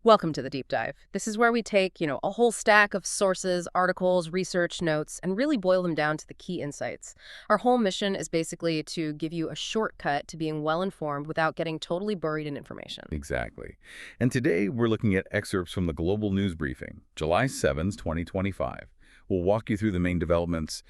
Welcome to the deep dive. This is where we take, a whole stack of sources, articles, research notes, and really boil them down to the key insights. Our whole mission is basically to give you a shortcut to being well informed without getting totally buried in information. Exactly. And today we're looking at excerpts from the Global News Briefing, July 7th, 2025. We'll walk you through the main developments,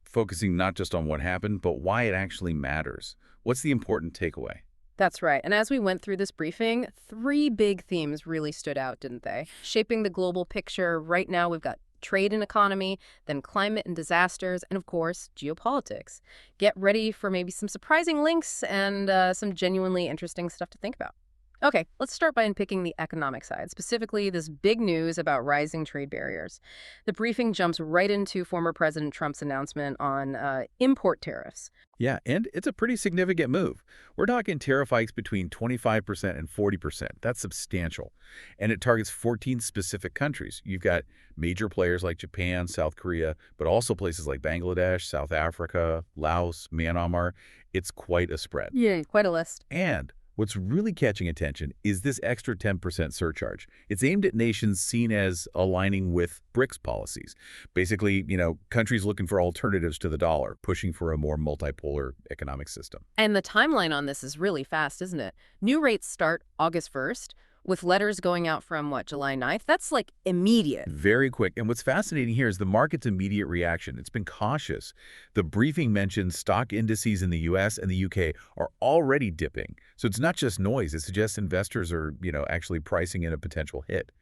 focusing not just on what happened, but why it actually matters. What's the important takeaway? That's right. And as we went through this briefing, three big themes really stood out, didn't they? Shaping the global picture. Right now, we've got trade and economy, then climate and disasters, and of course, geopolitics. Get ready for maybe some surprising links and some genuinely interesting stuff to think about. Okay, let's start by unpicking the economic side, specifically this big news about rising trade barriers. The briefing jumps right into former President Trump's announcement on import tariffs. Yeah, and it's a pretty significant move. We're talking tariff hikes between 25% and 40%. That's substantial. And it targets 14 specific countries. You've got major players like Japan, South Korea, but also places like Bangladesh, South Africa, Laos, Myanmar. It's quite a spread. Yeah, quite a list. And what's really catching attention is this extra 10% surcharge. It's aimed at nations seen as aligning with BRICS policies. Basically, countries looking for alternatives to the dollar, pushing for a more multipolar economic system. And the timeline on this is really fast, isn't it? New rates start August 1st, with letters going out from, July 9th? That's like immediate. Very quick. And what's fascinating here is the market's immediate reaction. It's been cautious. The briefing mentions stock indices in the U.S. and the U.K. are already dipping. So it's not just noise. It suggests investors are, actually pricing in a potential hit,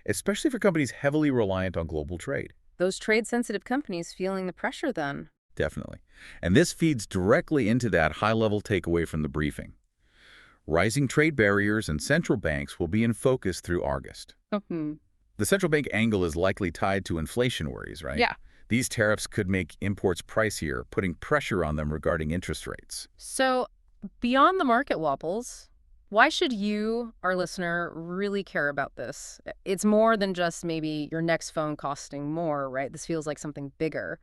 especially for companies heavily reliant on global trade. Those trade-sensitive companies feeling the pressure then. Definitely. And this feeds directly into that high-level takeaway from the briefing. Rising trade barriers and central banks will be in focus through August. Mm-hmm. The central bank angle is likely tied to inflation worries, right? Yeah. These tariffs could make imports pricier, putting pressure on them regarding interest rates. So, beyond the market wobbles, why should you, our listener, really care about this? It's more than just maybe your next phone costing more, right? This feels like something bigger.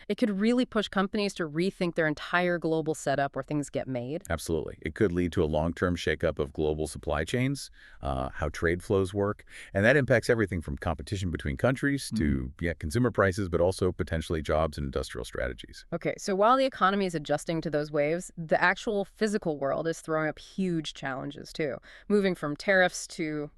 It could really push companies to rethink their entire global setup where things get made. Absolutely. It could lead to a long-term shakeup of global supply chains, how trade flows work, and that impacts everything from competition between countries to consumer prices, but also potentially jobs and industrial strategies. Okay, so while the economy is adjusting to those waves, the actual physical world is throwing up huge challenges too. Moving from tariffs to,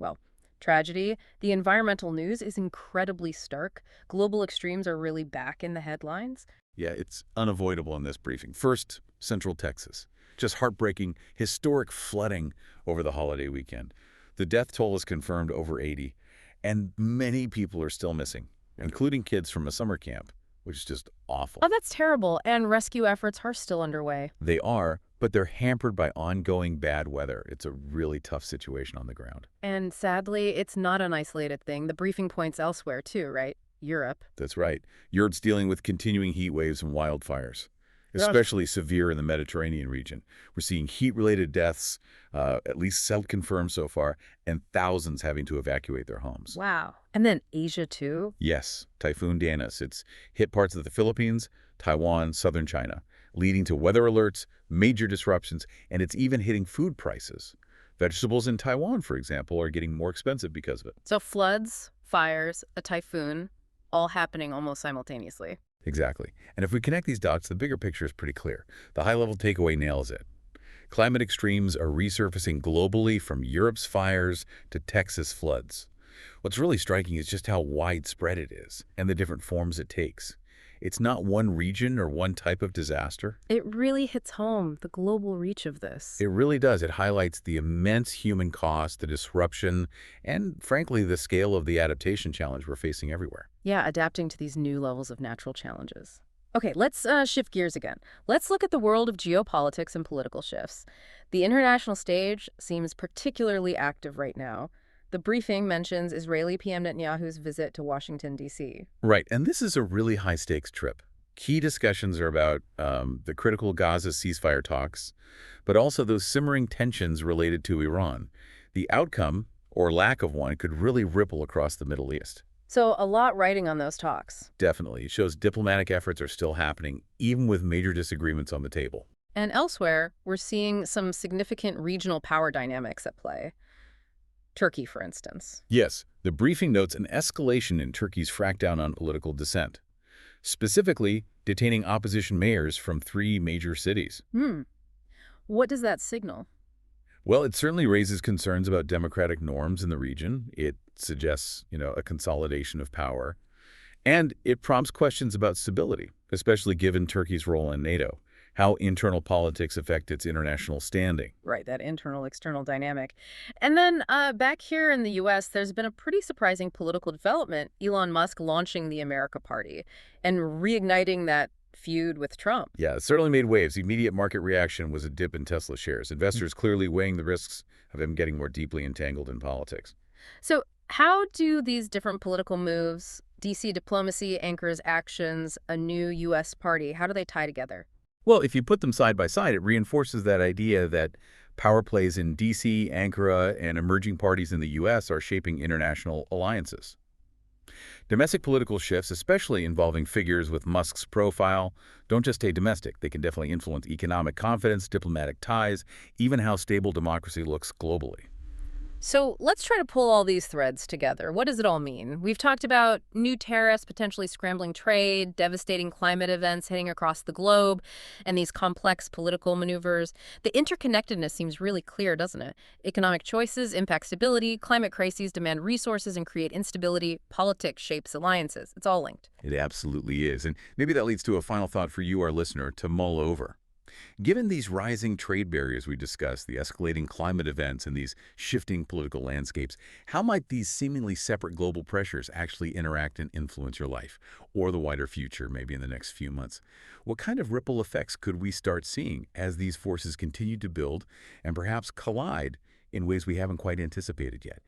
tragedy, the environmental news is incredibly stark. Global extremes are really back in the headlines. Yeah, it's unavoidable in this briefing. First, Central Texas. Just heartbreaking, historic flooding over the holiday weekend. The death toll is confirmed over 80, and many people are still missing, including kids from a summer camp, which is just awful. Oh, that's terrible. And rescue efforts are still underway. They are, but they're hampered by ongoing bad weather. It's a really tough situation on the ground. And sadly, it's not an isolated thing. The briefing points elsewhere too, right? Europe. That's right. Europe's dealing with continuing heat waves and wildfires, Yes. especially severe in the Mediterranean region. We're seeing heat-related deaths, at least self-confirmed so far, and thousands having to evacuate their homes. Wow. And then Asia too? Yes, Typhoon Danas. It's hit parts of the Philippines, Taiwan, southern China, leading to weather alerts, major disruptions, and it's even hitting food prices. Vegetables in Taiwan, for example, are getting more expensive because of it. So floods, fires, a typhoon, all happening almost simultaneously. Exactly. And if we connect these dots, the bigger picture is pretty clear. The high-level takeaway nails it. Climate extremes are resurfacing globally, from Europe's fires to Texas floods. What's really striking is just how widespread it is and the different forms it takes. It's not one region or one type of disaster. It really hits home, the global reach of this. It really does. It highlights the immense human cost, the disruption, and frankly, the scale of the adaptation challenge we're facing everywhere. Yeah, adapting to these new levels of natural challenges. Okay, let's shift gears again. Let's look at the world of geopolitics and political shifts. The international stage seems particularly active right now. The briefing mentions Israeli PM Netanyahu's visit to Washington, D.C. Right, and this is a really high-stakes trip. Key discussions are about the critical Gaza ceasefire talks, but also those simmering tensions related to Iran. The outcome, or lack of one, could really ripple across the Middle East. So a lot riding on those talks. Definitely. It shows diplomatic efforts are still happening, even with major disagreements on the table. And elsewhere, we're seeing some significant regional power dynamics at play. Turkey, for instance. Yes, the briefing notes an escalation in Turkey's crackdown on political dissent, specifically detaining opposition mayors from 3 major cities. Hmm. What does that signal? Well, it certainly raises concerns about democratic norms in the region. It suggests, a consolidation of power. And it prompts questions about stability, especially given Turkey's role in NATO, how internal politics affect its international standing. Right, that internal external dynamic. And then back here in the US, there's been a pretty surprising political development, Elon Musk launching the America Party and reigniting that feud with Trump. Yeah, it certainly made waves. The immediate market reaction was a dip in Tesla shares. Investors clearly weighing the risks of him getting more deeply entangled in politics. So, how do these different political moves, DC diplomacy anchors actions, a new US party, how do they tie together? Well, if you put them side by side, it reinforces that idea that power plays in D.C., Ankara, and emerging parties in the U.S. are shaping international alliances. Domestic political shifts, especially involving figures with Musk's profile, don't just stay domestic. They can definitely influence economic confidence, diplomatic ties, even how stable democracy looks globally. So let's try to pull all these threads together. What does it all mean? We've talked about new tariffs potentially scrambling trade, devastating climate events hitting across the globe, and these complex political maneuvers. The interconnectedness seems really clear, doesn't it? Economic choices impact stability, climate crises demand resources and create instability, politics shapes alliances. It's all linked. It absolutely is. And maybe that leads to a final thought for you, our listener, to mull over. Given these rising trade barriers we discussed, the escalating climate events, and these shifting political landscapes, how might these seemingly separate global pressures actually interact and influence your life, or the wider future, maybe in the next few months? What kind of ripple effects could we start seeing as these forces continue to build and perhaps collide in ways we haven't quite anticipated yet?